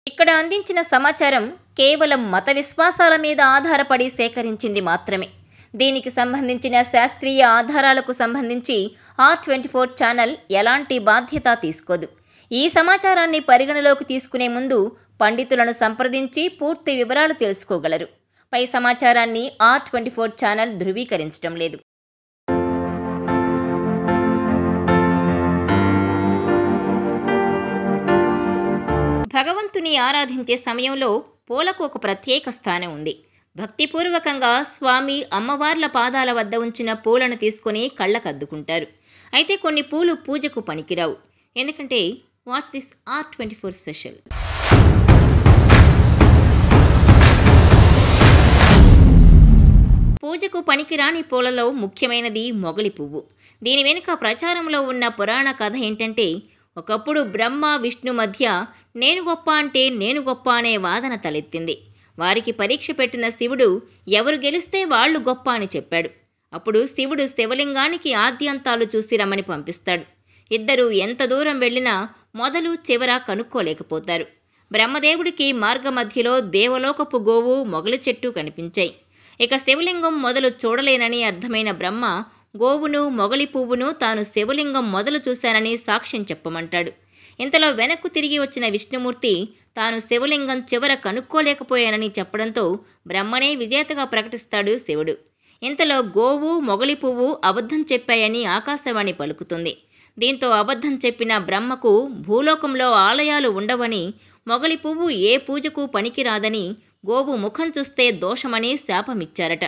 ఇక్కడ అందించిన సమాచారం కేవలం మత విశ్వాసాల మీద ఆధారపడి సేకరించింది మాత్రమే. దీనికి సంబంధించిన శాస్త్రీయ ఆధారాలకు సంబంధించి R24 ఛానల్ ఎలాంటి బాధ్యత తీసుకోదు. ఈ సమాచారాన్ని పరిగణలోకి తీసుకునే ముందు పండితులను సంప్రదించి పూర్తి వివరాలు తెలుసుకోగలరు. పై సమాచారాన్ని R24 ఛానల్ ధృవీకరించడం లేదు. భగవంతుని ఆరాధించే సమయంలో పూలకు ఒక ప్రత్యేక స్థానం ఉంది. భక్తిపూర్వకంగా స్వామి అమ్మవార్ల పాదాల వద్ద ఉంచిన పూలను తీసుకుని కళ్ళకద్దుకుంటారు. అయితే కొన్ని పూలు పూజకు పనికిరావు. ఎందుకంటే వాట్స్ దిస్ R24 స్పెషల్. పూజకు పనికిరాని పూలలో ముఖ్యమైనది మొగలి పువ్వు. దీని వెనుక ప్రచారంలో ఉన్న పురాణ కథ ఏంటంటే, ఒకప్పుడు బ్రహ్మ విష్ణు మధ్య నేను గొప్ప అంటే నేను గొప్ప అనే వాదన తలెత్తింది. వారికి పరీక్ష పెట్టిన శివుడు ఎవరు గెలిస్తే వాళ్ళు గొప్ప అని చెప్పాడు. అప్పుడు శివుడు శివలింగానికి ఆద్యంతాలు చూసి రమ్మని పంపిస్తాడు. ఇద్దరూ ఎంత దూరం వెళ్ళినా మొదలు చివర కనుక్కోలేకపోతారు. బ్రహ్మదేవుడికి మార్గమధ్యలో దేవలోకపు గోవు మొగలి చెట్టు కనిపించాయి. ఇక శివలింగం మొదలు చూడలేనని అర్థమైన బ్రహ్మ గోవును మొగలి పువ్వును తాను శివలింగం మొదలు చూశానని సాక్ష్యం చెప్పమంటాడు. ఇంతలో వెనక్కు తిరిగి వచ్చిన విష్ణుమూర్తి తాను శివలింగం చివర కనుక్కోలేకపోయానని చెప్పడంతో బ్రహ్మనే విజేతగా ప్రకటిస్తాడు శివుడు. ఇంతలో గోవు మొగలి పువ్వు అబద్ధం చెప్పాయని ఆకాశవాణి పలుకుతుంది. దీంతో అబద్ధం చెప్పిన బ్రహ్మకు భూలోకంలో ఆలయాలు ఉండవని, మొగలి పువ్వు ఏ పూజకు పనికిరాదని, గోవు ముఖం చూస్తే దోషమని శాపమిచ్చారట.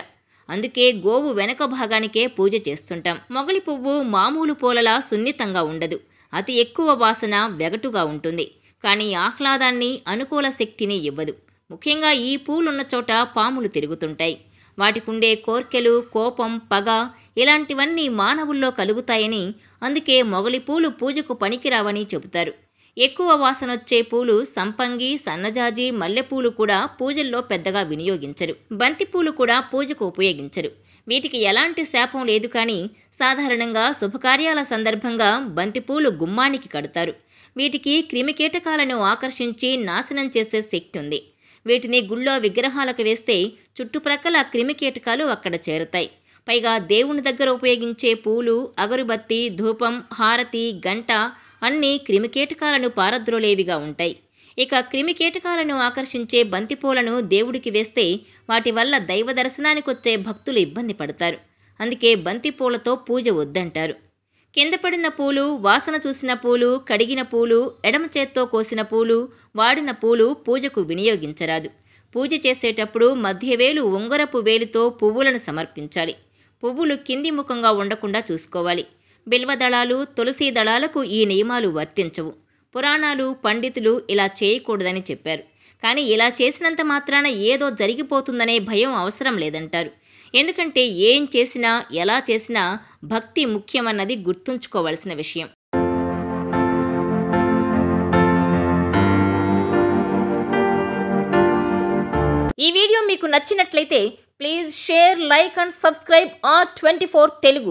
అందుకే గోవు వెనక భాగానికే పూజ చేస్తుంటాం. మొగలి పువ్వు మామూలు పూలలా సున్నితంగా ఉండదు. అతి ఎక్కువ వాసన వెగటుగా ఉంటుంది. కానీ ఆహ్లాదాన్ని, అనుకూల శక్తిని ఇవ్వదు. ముఖ్యంగా ఈ పూలున్న చోట పాములు తిరుగుతుంటాయి. వాటికుండే కోర్కెలు, కోపం, పగ ఇలాంటివన్నీ మానవుల్లో కలుగుతాయని, అందుకే మొగలి పూలు పూజకు పనికిరావని చెబుతారు. ఎక్కువ వాసనొచ్చే పూలు సంపంగి, సన్నజాజి, మల్లెపూలు కూడా పూజల్లో పెద్దగా వినియోగించరు. బంతిపూలు కూడా పూజకు ఉపయోగించరు. వీటికి ఎలాంటి శాపం లేదు. కానీ సాధారణంగా శుభకార్యాల సందర్భంగా బంతిపూలు గుమ్మానికి కడతారు. వీటికి క్రిమికీటకాలను ఆకర్షించి నాశనం చేసే శక్తి ఉంది. వీటిని గుళ్ళో విగ్రహాలకు వేస్తే చుట్టుప్రక్కల క్రిమికీటకాలు అక్కడ చేరుతాయి. పైగా దేవుని దగ్గర ఉపయోగించే పూలు, అగరుబత్తి, ధూపం, హారతి, గంట అన్నీ క్రిమికీటకాలను పారద్రోలేవిగా ఉంటాయి. ఇక క్రిమికీటకాలను ఆకర్షించే బంతిపూలను దేవుడికి వేస్తే వాటి వల్ల దైవ దర్శనానికొచ్చే భక్తులు ఇబ్బంది పడతారు. అందుకే బంతిపూలతో పూజ వద్దంటారు. కింద పడిన పూలు, వాసన చూసిన పూలు, కడిగిన పూలు, ఎడమ చేత్తో కోసిన పూలు, వాడిన పూలు పూజకు వినియోగించరాదు. పూజ చేసేటప్పుడు మధ్యవేలు ఉంగరపు వేలితో పువ్వులను సమర్పించాలి. పువ్వులు కింది ముఖంగా ఉండకుండా చూసుకోవాలి. బిల్వదళాలు, తులసి దళాలకు ఈ నియమాలు వర్తించవు. పురాణాలు, పండితులు ఇలా చేయకూడదని చెప్పారు. కానీ ఇలా చేసినంత మాత్రాన ఏదో జరిగిపోతుందనే భయం అవసరం లేదంటారు. ఎందుకంటే ఏం చేసినా, ఎలా చేసినా భక్తి ముఖ్యమన్నది గుర్తుంచుకోవలసిన విషయం. ఈ వీడియో మీకు నచ్చినట్లయితే please share, like and subscribe R24 Telugu.